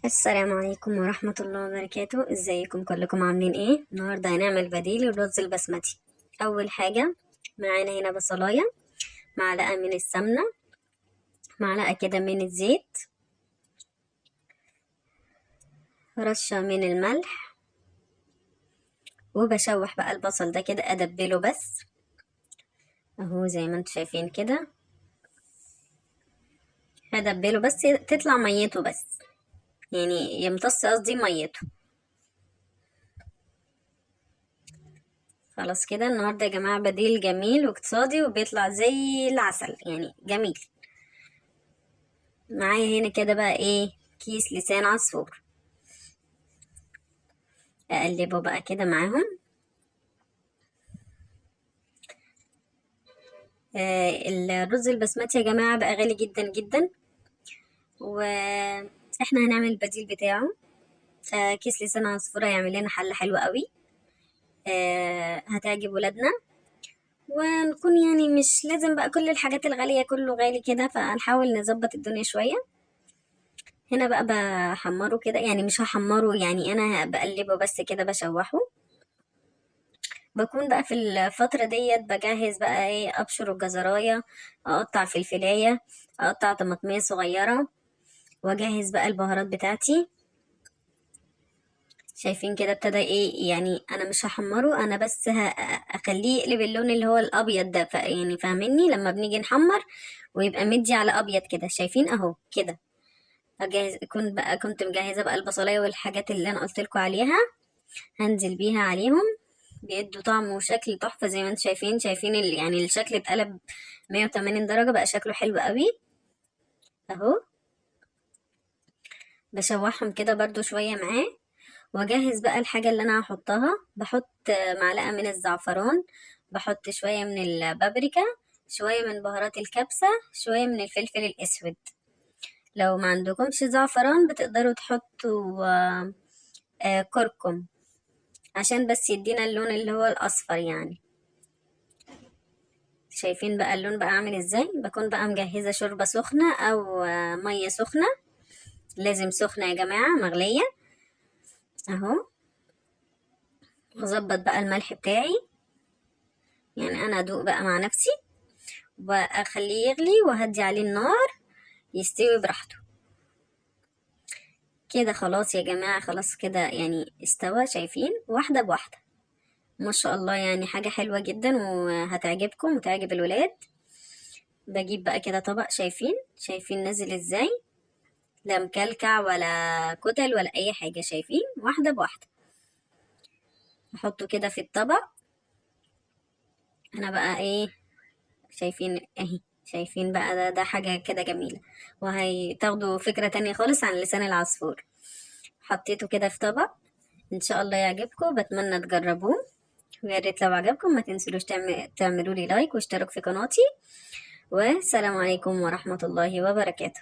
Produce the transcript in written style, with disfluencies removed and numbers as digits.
السلام عليكم ورحمة الله وبركاته. ازيكم كلكم عاملين ايه؟ النهاردة هنعمل بديل الرز البسمتي. اول حاجة معانا هنا بصلاية، معلقة من السمنة، معلقة كده من الزيت، رشة من الملح، وبشوح بقى البصل ده كده ادبله بس اهو زي ما انتم شايفين كده. هدبله بس تطلع ميته بس، يعني يمتص قصدي ميته. خلاص كده النهاردة يا جماعة بديل جميل واقتصادي وبيطلع زي العسل، يعني جميل. معايا هنا كده بقى ايه، كيس لسان عصفور. اقلبه بقى كده معاهم. الرز البسمتي يا جماعة بقى غالي جدا جدا، واحنا هنعمل البديل بتاعه. كيس لسان عصفور هيعمل لنا حل حلو قوي. هتعجب ولادنا، ونكون يعني مش لازم بقى كل الحاجات الغالية كله غالي كده، فنحاول نظبط الدنيا شوية. هنا بقى بحمره كده، يعني مش هحمره، يعني انا بقلبه بس كده بشوحه. بكون بقى في الفترة ديت بجهز بقى ايه، ابشر الجزراية، اقطع فلفلاية، اقطع طماطمية صغيرة، واجهز بقى البهارات بتاعتي. شايفين كده ابتدى ايه، يعني انا مش هحمره، انا بس اخليه يقلب اللون اللي هو الابيض ده، يعني فاهميني لما بنيجي نحمر ويبقى مدي على ابيض كده، شايفين اهو كده. اجهز، كنت مجهزة بقى البصلاية والحاجات اللي انا قلت لكم عليها، هنزل بيها عليهم. بيدوا طعم وشكل تحفة زي ما انتم شايفين يعني الشكل اتقلب 180 درجة، بقى شكله حلو قوي اهو. بشوحهم كده برضو شوية معاه، واجهز بقى الحاجة اللي انا هحطها. بحط معلقة من الزعفران، بحط شوية من البابريكا، شوية من بهارات الكبسة، شوية من الفلفل الاسود. لو ما عندكمش زعفران بتقدروا تحطوا كركم، عشان بس يدينا اللون اللي هو الاصفر يعني. شايفين بقى اللون بقى عامل ازاي. بكون بقى مجهزة شوربة سخنة او مية سخنة، لازم سخنة يا جماعة مغلية اهو. واظبط بقى الملح بتاعي، يعني انا ادوق بقى مع نفسي، واخليه يغلي وهدي عليه النار يستوي براحته. كده خلاص يا جماعة، خلاص كده يعني استوى، شايفين واحدة بواحدة ما شاء الله، يعني حاجة حلوة جدا وهتعجبكم وتعجب الولاد. بجيب بقى كده طبق، شايفين نازل ازاي، لا مكلكع ولا كتل ولا اي حاجة، شايفين واحدة بواحدة. احطه كده في الطبق. انا بقى ايه، شايفين اهي، شايفين بقى ده حاجة كده جميلة، وهتاخدوا فكرة تانية خالص عن لسان العصفور. حطيته كده في طبق، ان شاء الله يعجبكم، بتمنى تجربوه. ويا ريت لو عجبكم ما تنسلوش تعملوا لي لايك واشترك في قناتي. والسلام عليكم ورحمة الله وبركاته.